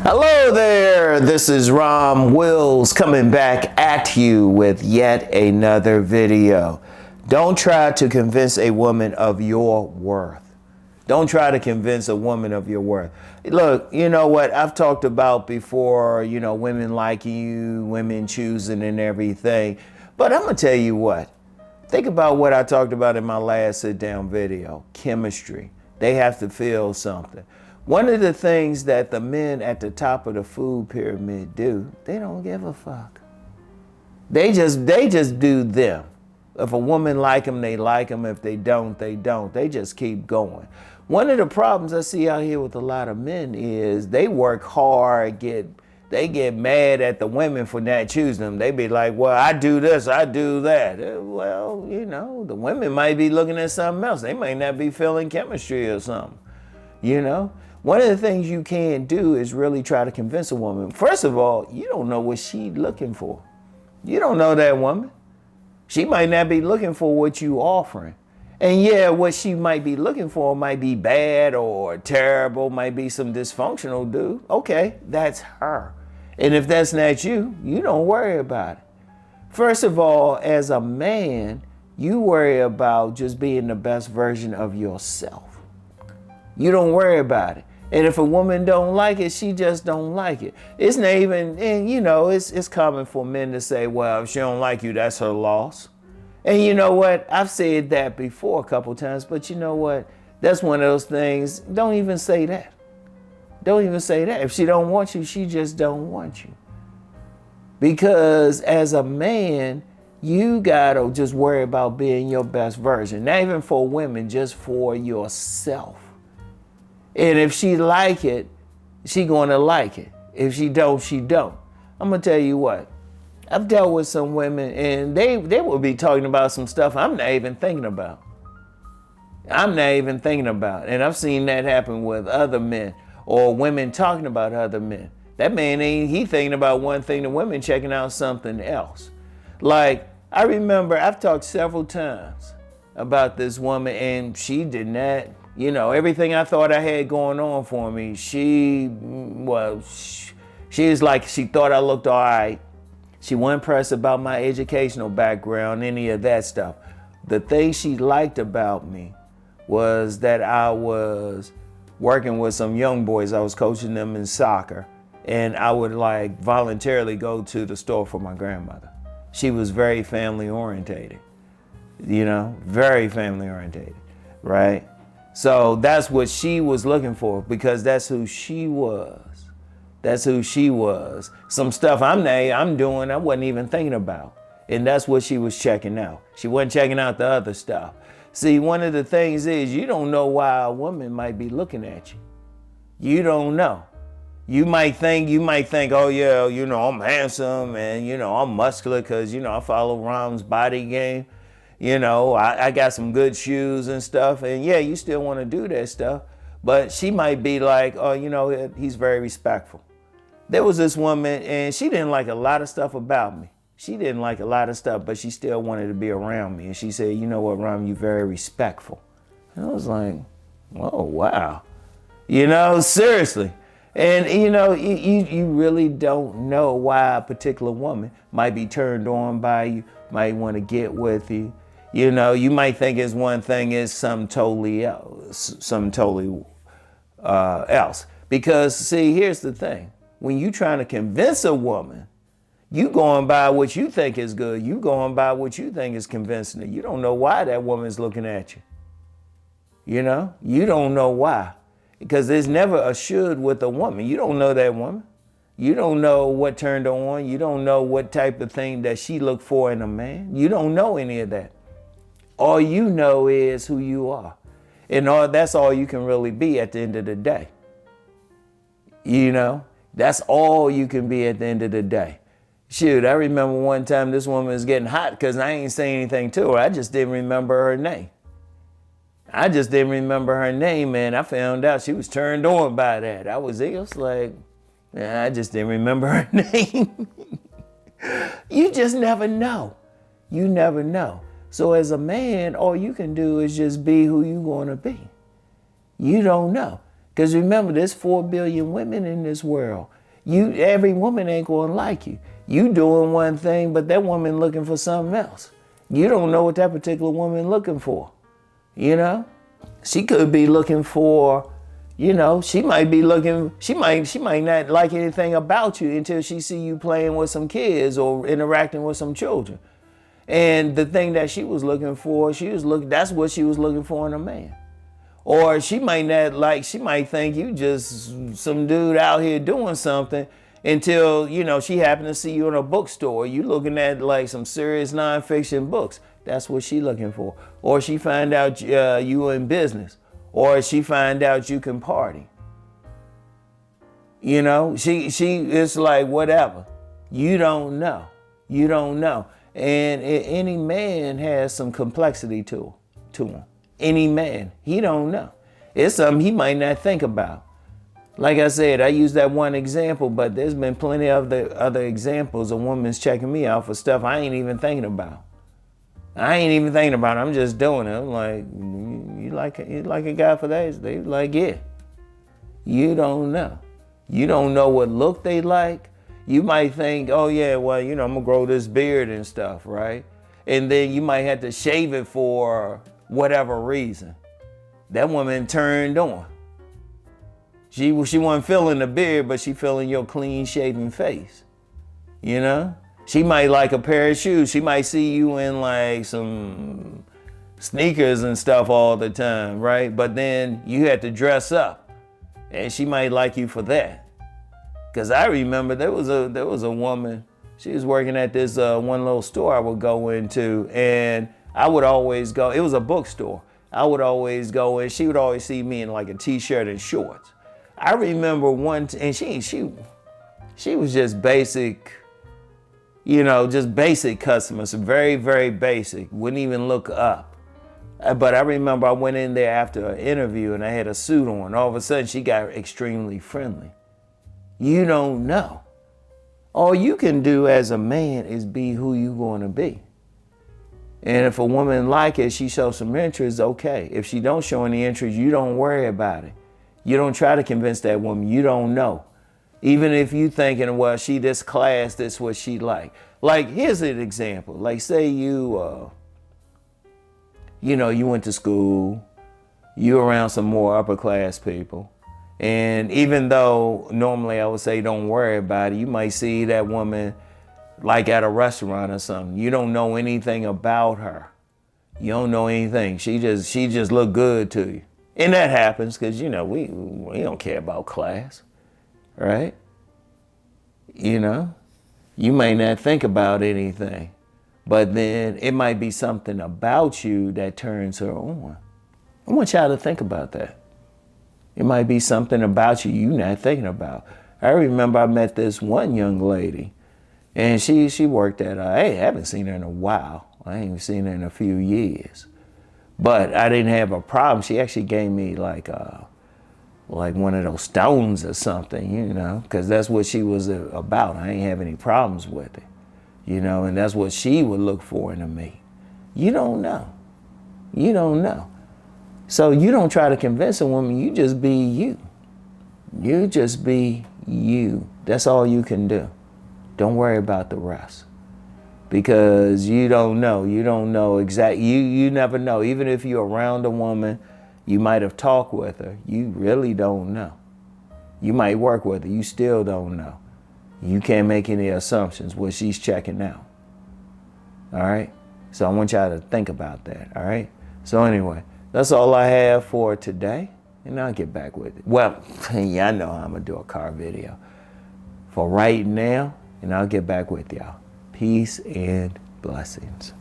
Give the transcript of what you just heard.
Hello there, this is Rom Wills coming back at you with yet another video. Don't try to convince a woman of your worth. Don't try to convince a woman of your worth. Look, you know what I've talked about before, women liking you, women choosing and everything. But I'm gonna tell you what, think about what I talked about in my last sit down video, chemistry. They have to feel something. One of the things that the men at the top of the food pyramid do, they don't give a fuck. They just do them. If a woman like them, they like them. If they don't, they don't. They just keep going. One of the problems I see out here with a lot of men is they work hard, they get mad at the women for not choosing them. They be like, well, I do this, I do that. Well, the women might be looking at something else. They might not be feeling chemistry or something, One of the things you can't do is really try to convince a woman. First of all, you don't know what she's looking for. You don't know that woman. She might not be looking for what you offering. And yeah, what she might be looking for might be bad or terrible, might be some dysfunctional dude. Okay, that's her. And if that's not you, you don't worry about it. First of all, as a man, you worry about just being the best version of yourself. You don't worry about it. And if a woman don't like it, she just don't like it. It's not even, and it's common for men to say, well, if she don't like you, that's her loss. And you know what? I've said that before a couple times, but you know what? That's one of those things. Don't even say that. Don't even say that. If she don't want you, she just don't want you. Because as a man, you gotta just worry about being your best version. Not even for women, just for yourself. And if she like it, she gonna like it. If she don't, she don't. I'm gonna tell you what, I've dealt with some women and they will be talking about some stuff I'm not even thinking about. And I've seen that happen with other men or women talking about other men. That man he thinking about one thing, the women checking out something else. Like, I remember I've talked several times about this woman and she did not, everything I thought I had going on for me, she is like, she thought I looked all right. She wasn't pressed about my educational background, any of that stuff. The thing she liked about me was that I was working with some young boys. I was coaching them in soccer, and I would voluntarily go to the store for my grandmother. She was very family orientated, very family orientated, right? So that's what she was looking for because that's who she was. That's who she was. Some stuff I'm doing, I wasn't even thinking about. And that's what she was checking out. She wasn't checking out the other stuff. See, one of the things is you don't know why a woman might be looking at you. You don't know. You might think, oh yeah, I'm handsome and I'm muscular because I follow Rom's body game. I got some good shoes and stuff. And yeah, you still want to do that stuff. But she might be like, oh, he's very respectful. There was this woman and she didn't like a lot of stuff about me. She didn't like a lot of stuff, but she still wanted to be around me. And she said, you know what, Rom, you're very respectful. And I was like, oh, wow. Seriously. And, you really don't know why a particular woman might be turned on by you, might want to get with you. You might think it's one thing, it's something totally else. Because, see, here's the thing. When you trying to convince a woman, you going by what you think is good. You going by what you think is convincing her. You don't know why that woman's looking at you. You don't know why. Because there's never a should with a woman. You don't know that woman. You don't know what turned her on. You don't know what type of thing that she looked for in a man. You don't know any of that. All you know is who you are. And that's all you can really be at the end of the day. That's all you can be at the end of the day. Shoot, I remember one time this woman was getting hot because I ain't saying anything to her. I just didn't remember her name. And I found out she was turned on by that. I was like, I just didn't remember her name. You just never know. You never know. So as a man, all you can do is just be who you want to be. You don't know. Because remember, there's 4 billion women in this world. Every woman ain't gonna like you. You doing one thing, but that woman looking for something else. You don't know what that particular woman looking for. You know? She could be looking for, you know, she might not like anything about you until she see you playing with some kids or interacting with some children. And the thing that she was looking for, that's what she was looking for in a man. Or she might think you just some dude out here doing something until, you know, she happened to see you in a bookstore. You looking at like some serious nonfiction books. That's what she looking for. Or she find out you in business. Or she find out you can party. You know, it's like whatever. You don't know. You don't know. And any man has some complexity to him. Any man, he don't know. It's something he might not think about. Like I said, I used that one example, but there's been plenty of other examples of women checking me out for stuff I ain't even thinking about. I'm just doing it. I'm like, you like a guy for that? They like, yeah. You don't know. You don't know what look they like. You might think, oh yeah, well, you know, I'm gonna grow this beard and stuff, right? And then you might have to shave it for whatever reason. That woman turned on. She wasn't feeling the beard, but she feeling your clean shaven face. You know? She might like a pair of shoes. She might see you in like some sneakers and stuff all the time, right? But then you had to dress up, and she might like you for that. Cause I remember there was a woman. She was working at this one little store I would go into, and I would always go. It was a bookstore. I would always go, and she would always see me in like a t-shirt and shorts. I remember and she was just basic. You know, just basic customers, very, very basic, wouldn't even look up. But I remember I went in there after an interview and I had a suit on. All of a sudden, she got extremely friendly. You don't know. All you can do as a man is be who you going to be. And if a woman like it, she shows some interest, okay. If she don't show any interest, you don't worry about it. You don't try to convince that woman. You don't know. Even if you thinking, well, she this class, this what she like. Like, here's an example. Like, say you went to school, you around some more upper class people. And even though normally I would say don't worry about it, you might see that woman like at a restaurant or something. You don't know anything about her. You don't know anything. She just look good to you. And that happens because, you know, we don't care about class. Right? You know, you may not think about anything, but then it might be something about you that turns her on. I want y'all to think about that. It might be something about you you're not thinking about. I remember I met this one young lady, and she worked at, I haven't seen her in a while. I ain't seen her in a few years. But I didn't have a problem. She actually gave me like one of those stones or something, you know, because that's what she was about. I ain't have any problems with it, you know, and that's what she would look for in a mate. You don't know. You don't know. So you don't try to convince a woman, you just be you. You just be you. That's all you can do. Don't worry about the rest. Because you don't know. You don't know exactly. You never know. Even if you're around a woman, you might have talked with her. You really don't know. You might work with her. You still don't know. You can't make any assumptions when she's checking out. All right? So I want y'all to think about that. All right? So anyway, that's all I have for today. And I'll get back with it. Well, yeah, I know how I'm going to do a car video. For right now, and I'll get back with y'all. Peace and blessings.